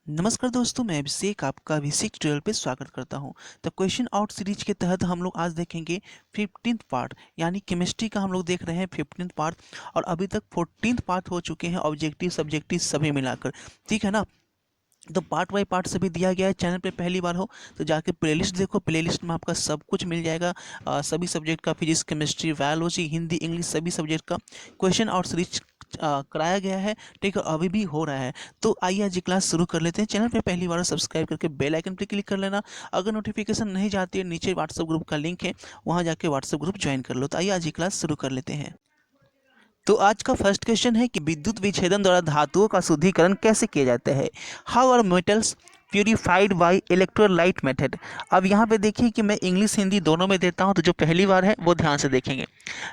नमस्कार दोस्तों, मैं अभिषेक आपका अभिषेक ट्यूटोरियल पे स्वागत करता हूं। तो क्वेश्चन आउट सीरीज के तहत हम लोग आज देखेंगे 15th पार्ट, यानी केमिस्ट्री का हम लोग देख रहे हैं 15th पार्ट। और अभी तक 14th पार्ट हो चुके हैं, ऑब्जेक्टिव सब्जेक्टिव सभी मिलाकर। ठीक है ना। तो पार्ट बाय पार्ट सभी दिया गया है। चैनल पे पहली बार हो तो जाके प्लेलिस्ट देखो, प्लेलिस्ट में आपका सब कुछ मिल जाएगा। सभी सब्जेक्ट का, physics, chemistry, biology, Hindi, English, सभी सब्जेक्ट का क्वेश्चन आउट सीरीज कराया गया है। ठीक है, अभी भी हो रहा है। तो आइए आज ये क्लास शुरू कर लेते हैं। चैनल पे पहली बार सब्सक्राइब करके बेल आइकन पे क्लिक कर लेना। अगर नोटिफिकेशन नहीं जाती है, नीचे व्हाट्सएप ग्रुप का लिंक है, वहाँ जाके व्हाट्सएप ग्रुप ज्वाइन कर लो। तो आइए आज ये क्लास शुरू कर लेते हैं। तो आज का फर्स्ट क्वेश्चन है कि विद्युत विच्छेदन द्वारा धातुओं का शुद्धिकरण कैसे किया जाता है। How are metals purified by electrolyte method. अब यहाँ पे देखिए कि मैं इंग्लिश हिंदी दोनों में देता हूँ, तो जो पहली बार है वो ध्यान से देखेंगे।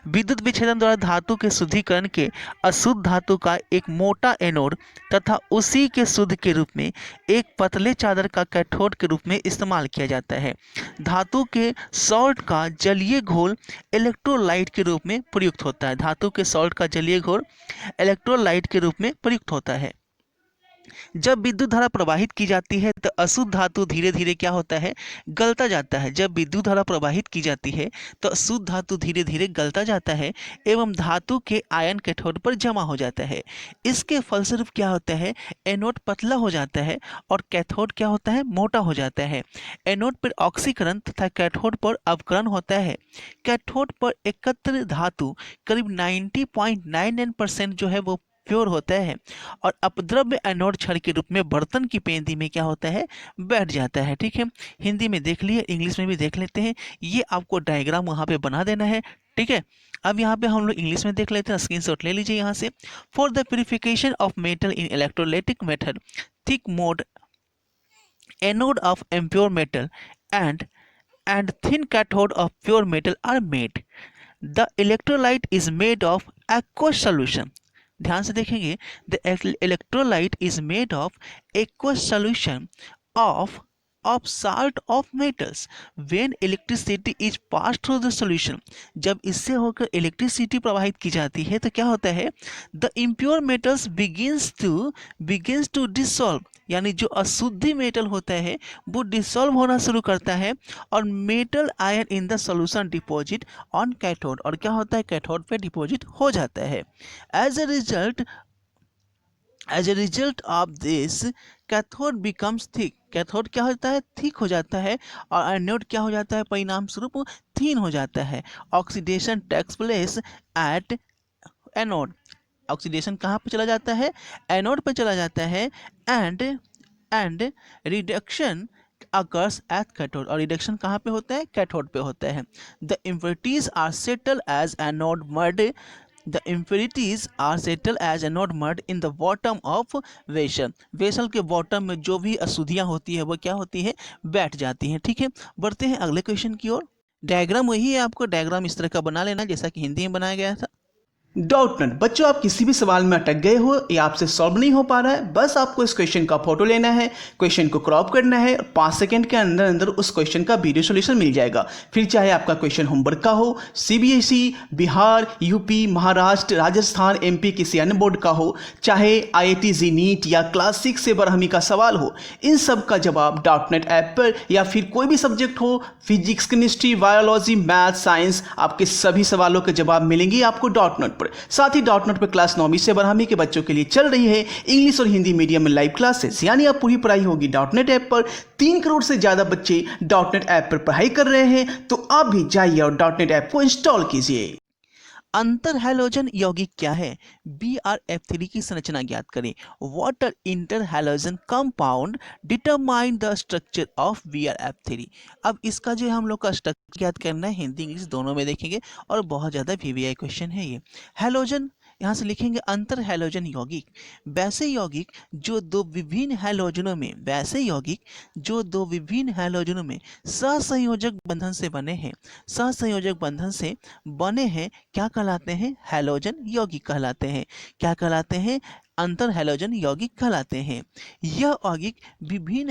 विद्युत विच्छेदन द्वारा धातु के शुद्धिकरण के अशुद्ध धातु का एक मोटा एनोड तथा उसी के शुद्ध के रूप में एक पतले चादर का कैथोड के रूप में इस्तेमाल किया जाता है। धातु के सॉल्ट का जलीय घोल इलेक्ट्रोलाइट के रूप में प्रयुक्त होता है। धातु के सॉल्ट का जलीय घोल इलेक्ट्रोलाइट के रूप में प्रयुक्त होता है। जब विद्युत धारा प्रवाहित की जाती है तो अशुद्ध धातु धीरे धीरे क्या होता है, गलता जाता है। जब विद्युत धारा प्रवाहित की जाती है तो अशुद्ध धातु धीरे धीरे गलता जाता है एवं धातु के आयन कैथोड पर जमा हो जाता है। इसके फलस्वरूप क्या होता है, एनोड पतला हो जाता है और कैथोड क्या होता है, मोटा हो जाता है। एनोड पर ऑक्सीकरण तथा कैथोड पर अवकरण होता है। कैथोड पर एकत्र धातु करीब 90.99% जो है वो प्योर होता है और अपद्रव्य एनोड छड़ के रूप में बर्तन की पेंदी में क्या होता है, बैठ जाता है। ठीक है, हिंदी में देख लिए, इंग्लिश में भी देख लेते हैं। ये आपको डायग्राम वहाँ पे बना देना है। ठीक है, अब यहाँ पे हम लोग इंग्लिश में देख लेते हैं। स्क्रीनशॉट ले लीजिए यहाँ से। For the purification of metal in electrolytic method, thick mode anode of impure metal and thin cathode of pure metal are made. The electrolyte is made of aqueous solution. ध्यान से देखेंगे, the electrolyte is made of aqueous solution of salt of metals. When electricity is passed through the solution, जब इससे होकर electricity प्रवाहित की जाती है तो क्या होता है, the impure metals begins to dissolve, यानी जो अशुद्धि मेटल होता है वो डिसॉल्व होना शुरू करता है और metal ion in the solution deposit on cathode, और क्या होता है, कैथोड पे डिपॉजिट हो जाता है। As a result of this cathode becomes thick. Cathode क्या होता है, थिक हो जाता है और एनोड क्या हो जाता है, परिणाम स्वरूप थीन हो जाता है। Oxidation takes place at anode. Oxidation कहाँ पे चला जाता है, एनोड पे चला जाता है। And reduction occurs at cathode, और रिडक्शन कहाँ पे होता है, कैथोड पे होता है। The impurities are settle as anode mud The impurities are settled as anode mud in the bottom of vessel. Vessel के बॉटम में जो भी अशुद्धियाँ होती है वो क्या होती है, बैठ जाती हैं। ठीक है, बढ़ते हैं अगले क्वेश्चन की ओर। डायग्राम वही है, आपको डायग्राम इस तरह का बना लेना जैसा कि हिंदी में बनाया गया था। डाउट नट बच्चों, आप किसी भी सवाल में अटक गए हो या आपसे सॉल्व नहीं हो पा रहा है, बस आपको इस क्वेश्चन का फोटो लेना है, क्वेश्चन को क्रॉप करना है और 5 सेकंड के अंदर अंदर उस क्वेश्चन का वीडियो सॉल्यूशन मिल जाएगा। फिर चाहे आपका क्वेश्चन होमवर्क का हो, CBSE, Bihar, UP, Maharashtra, Rajasthan, MP किसी अन्य बोर्ड का हो, चाहे आईआईटी जी नीट या क्लास 6 से बरहमी का सवाल हो, इन सब का जवाब डाउट नेट ऐप पर, या फिर कोई भी सब्जेक्ट हो, physics, chemistry, biology, math, science, आपके सभी सवालों के जवाब मिलेंगे आपको डाउट नेट पर। साथ ही डॉट नेट पर क्लास 9वीं से 12वीं के बच्चों के लिए चल रही है इंग्लिश और हिंदी मीडियम में लाइव क्लासेस, यानी अब पूरी पढ़ाई होगी डॉट नेट ऐप पर। 3 करोड़ से ज्यादा बच्चे डॉट नेट ऐप पर पढ़ाई कर रहे हैं, तो आप भी जाइए और डॉट नेट ऐप को इंस्टॉल कीजिए। अंतर हैलोजन यौगिक क्या है, BrF3 की संरचना ज्ञात करें। Water enter halogen compound determine the structure of BrF3। अब इसका जो है हम लोग का स्ट्रक्चर ज्ञात करना है, हिंदी इंग्लिश दोनों में देखेंगे और बहुत ज़्यादा VVI क्वेश्चन है ये। हैलोजन यहाँ से लिखेंगे अंतर हैलोजन यौगिक, वैसे यौगिक जो दो विभिन्न हैलोजनों में सहसंयोजक बंधन से बने हैं, सहसंयोजक बंधन से बने हैं, क्या कहलाते हैं, हैलोजन यौगिक कहलाते हैं। क्या कहलाते हैं, अंतर हैलोजन यौगिक कहलाते हैं। यह यौगिक विभिन्न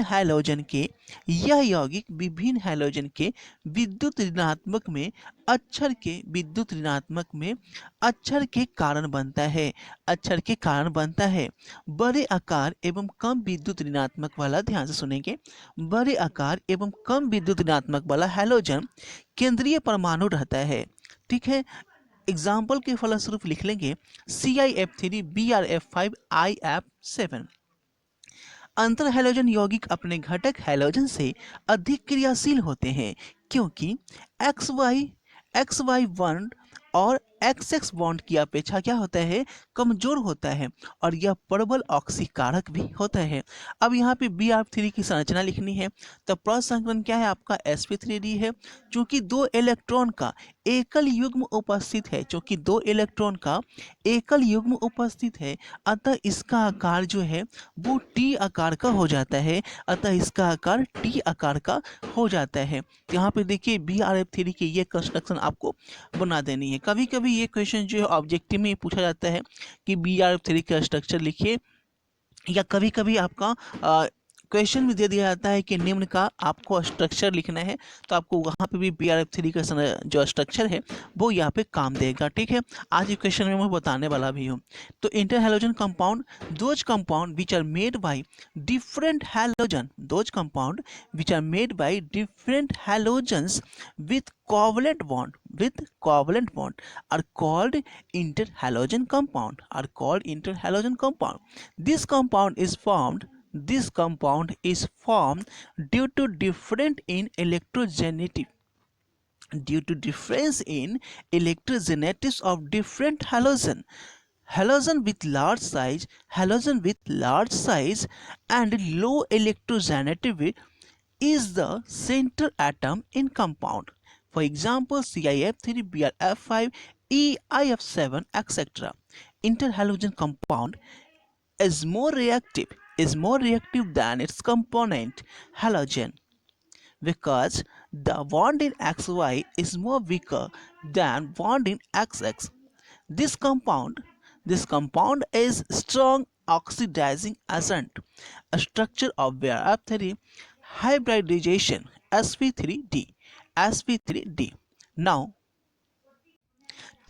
हैलोजन के विद्युत ऋणात्मक में अक्षर के कारण बनता है। बड़े आकार एवं कम विद्युत ऋणात्मक वाला, ध्यान से सुनेंगे, बड़े आकार एवं कम विद्युत ऋणात्मक वाला हैलोजन केंद्रीय परमाणु रहता है। ठीक है, एग्जाम्पल के फलस्वरूप लिख लेंगे CIF3, BRF5, IF7। अंतर हैलोजन यौगिक अपने घटक हैलोजन से अधिक क्रियाशील होते हैं क्योंकि XY बॉन्ड और XX बॉन्ड की अपेक्षा क्या होता है, कमजोर होता है, और यह प्रबल ऑक्सीकारक भी होता है। अब यहाँ पे BR3 की संरचना लिखनी है, तो प्रसंकरण क्या है आपका sp3d है। चूंकि दो इलेक्ट्रॉन का एकल युग्म उपस्थित है, अतः इसका आकार जो है वो T आकार का हो जाता है। यहाँ पे देखिए BRF3 की ये कंस्ट्रक्शन आपको बना देनी है। कभी कभी ये क्वेश्चन जो है ऑब्जेक्टिव में पूछा जाता है कि BRF3 का स्ट्रक्चर लिखिए, या कभी कभी आपका क्वेश्चन भी दे दिया जाता है कि निम्न का आपको स्ट्रक्चर लिखना है, तो आपको वहाँ पे भी BRF3 का जो स्ट्रक्चर है वो यहाँ पे काम देगा। ठीक है, आज के क्वेश्चन में मैं बताने वाला भी हूँ। तो interhalogen compound, those compound which are made by different halogens with covalent bond are called interhalogen compound. This compound is formed due to difference in electrogenetics of different halogen with large size and low electronegativity is the center atom in compound. For example, CIF3, BRF5, EIF7, etc. Interhalogen compound is more reactive than its component halogen because the bond in XY is more weaker than bond in XX. This compound is strong oxidizing agent. A structure of BRF3 hybridization sp3d. Now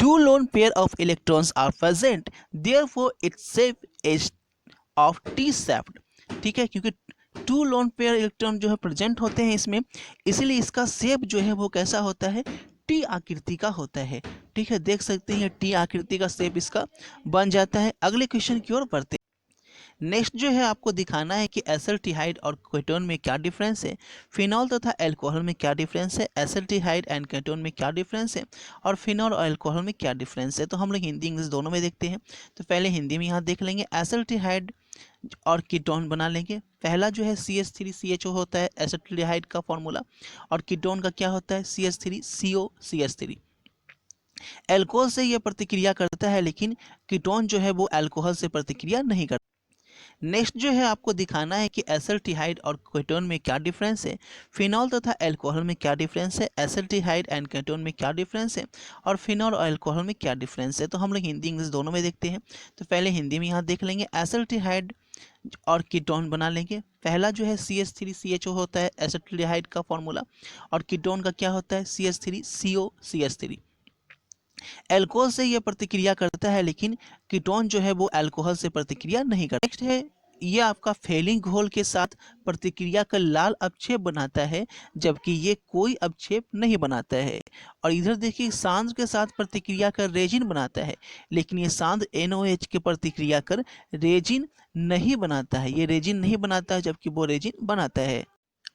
two lone pair of electrons are present, therefore its shape is of T shaped। ठीक है, क्योंकि to lone pair electron जो है present होते हैं इसमें, इसीलिए इसका शेप जो है वो कैसा होता है, टी आकृति का होता है। ठीक है, देख सकते हैं टी आकृति का शेप इसका बन जाता है। अगले क्वेश्चन की ओर बढ़ते हैं। नेक्स्ट जो है आपको दिखाना है कि एसिल्डिहाइड और कीटोन में क्या डिफरेंस है, फिनॉल तथा अल्कोहल में क्या डिफरेंस है, एसिल्डिहाइड एंड कीटोन में क्या डिफरेंस है, और फिनॉल और अल्कोहल में क्या डिफरेंस है। तो हम लोग हिंदी इंग्लिश दोनों में देखते हैं। तो पहले हिंदी में यहाँ देख लेंगे, एसिल्डिहाइड और कीटोन बना लेंगे। पहला जो है CH3CHO होता है एसिल्डिहाइड का फॉर्मूला, और कीटोन का क्या होता है CH3COCH3। अल्कोहल से यह प्रतिक्रिया करता है, लेकिन कीटोन जो है वो अल्कोहल से प्रतिक्रिया नहीं करता। नेक्स्ट जो है आपको दिखाना है कि एसिल्डिहाइड और कीटोन में क्या डिफरेंस है, फिनॉल तथा अल्कोहल में क्या डिफरेंस है, एसिल्डिहाइड एंड कीटोन में क्या डिफरेंस है, और फिनॉल और अल्कोहल में क्या डिफरेंस है। तो हम लोग हिंदी इंग्लिश दोनों में देखते हैं। तो पहले हिंदी में यहाँ देख लेंगे, एसिल्डिहाइड और कीटोन बना लेंगे। पहला जो है CH3CHO होता है एसिल्डिहाइड का फॉर्मूला, और कीटोन का क्या होता है CH3COCH3। अल्कोहल से यह प्रतिक्रिया करता है, लेकिन कीटोन जो है वो अल्कोहल से प्रतिक्रिया नहीं करता। नेक्स्ट है, ये आपका फेलिंग घोल के साथ प्रतिक्रिया कर लाल अपक्षेप बनाता है, जबकि ये कोई अपक्षेप नहीं बनाता है। और इधर देखिए सांद्र के साथ प्रतिक्रिया कर रेजिन बनाता है, लेकिन ये सांद्र NOH के प्रतिक्रिया कर रेजिन नहीं बनाता है। ये रेजिन नहीं बनाता है, जबकि वो रेजिन बनाता है।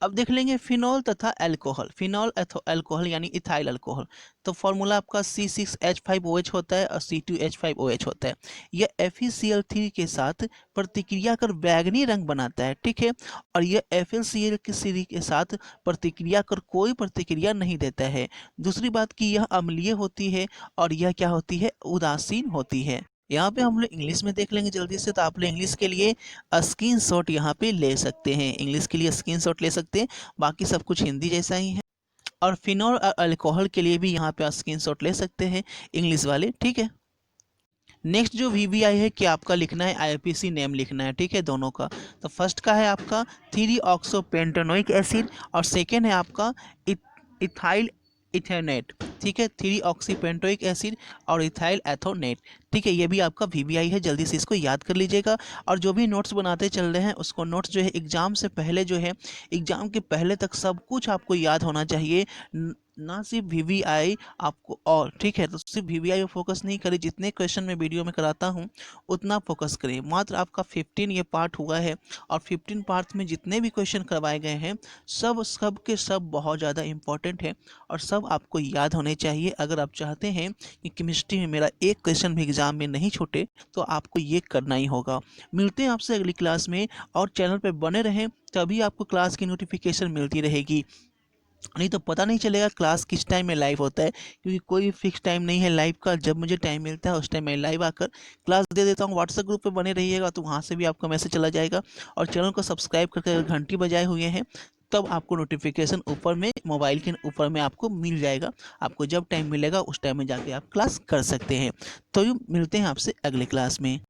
अब देख लेंगे फिनॉल तथा अल्कोहल। फिनॉल अल्कोहल यानी इथाइल अल्कोहल, तो फॉर्मूला आपका C6H5OH होता है और C2H5OH होता है। यह FeCl3 के साथ प्रतिक्रिया कर बैंगनी रंग बनाता है। ठीक है, और यह FeCl3 के साथ प्रतिक्रिया कर कोई प्रतिक्रिया नहीं देता है। दूसरी बात कि यह अम्लीय होती है और यह क्या होती है, उदासीन होती है। यहाँ पे हम लोग इंग्लिश में देख लेंगे जल्दी से। तो आप लोग इंग्लिश के लिए स्क्रीनशॉट यहाँ पे ले सकते हैं, इंग्लिश के लिए स्क्रीनशॉट ले सकते हैं, बाकी सब कुछ हिंदी जैसा ही है। और फिनॉल और अल्कोहल के लिए भी यहाँ पे स्क्रीनशॉट ले सकते हैं इंग्लिश वाले। ठीक है, नेक्स्ट जो वीवीआई है कि आपका लिखना है आईपीसी नेम लिखना है, ठीक है, दोनों का। तो फर्स्ट का है आपका 3-ऑक्सोपेंटेनोइक एसिड और सेकेंड है आपका इथाइल इथेनेट, ठीक है, 3-ऑक्सीपेंटोइक एसिड और इथाइल एथोनेट, ठीक है। ये भी आपका वीवीआई है, जल्दी से इसको याद कर लीजिएगा। और जो भी नोट्स बनाते चल रहे हैं उसको नोट्स जो है एग्जाम से पहले जो है, एग्जाम के पहले तक सब कुछ आपको याद होना चाहिए, ना सिर्फ वीवीआई आपको, और ठीक है, तो सिर्फ वीवीआई पे फोकस नहीं करें, जितने क्वेश्चन मैं वीडियो में कराता हूँ उतना फोकस करें। मात्र आपका 15 ये पार्ट हुआ है और 15 पार्ट में जितने भी क्वेश्चन करवाए गए हैं सब के सब बहुत ज़्यादा इंपॉर्टेंट है और सब आपको याद होने चाहिए। अगर आप चाहते हैं कि केमिस्ट्री में मेरा एक क्वेश्चन भी एग्जाम में नहीं छूटे तो आपको ये करना ही होगा। मिलते हैं आपसे अगली क्लास में, और चैनल पर बने रहें, तभी आपको क्लास की नोटिफिकेशन मिलती रहेगी, नहीं तो पता नहीं चलेगा क्लास किस टाइम में लाइव होता है, क्योंकि कोई फिक्स टाइम नहीं है लाइव का। जब मुझे टाइम मिलता है उस टाइम मैं लाइव आकर क्लास दे देता हूँ। व्हाट्सएप ग्रुप पे बने रहिएगा तो वहाँ से भी आपका मैसेज चला जाएगा, और चैनल को सब्सक्राइब करके अगर घंटी बजाए हुए हैं तब आपको नोटिफिकेशन ऊपर में, मोबाइल के ऊपर में आपको मिल जाएगा। आपको जब टाइम मिलेगा उस टाइम में जाके आप क्लास कर सकते हैं। तो मिलते हैं आपसे अगले क्लास में।